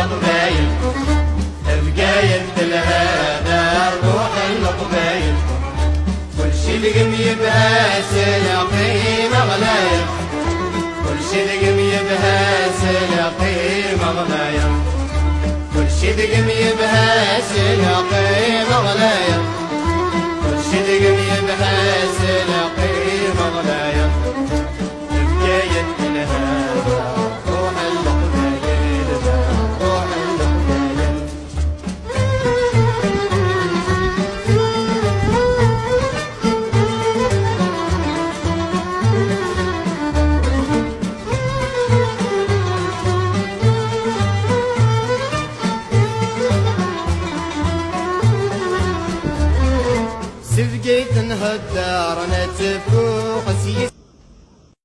القبايل بقايل الهدى روح القبايل كل شي لقم يبها سلاقي مغلايا كل شي لقم يبها سلاقي مغلايا كل شي لقم يبها سلاقي مغلايا كل شي لقم يبها سلاقي مغلايا بقايل الهدى روح القبايل روح القبايل سبقيت نهدار نتفوق سيس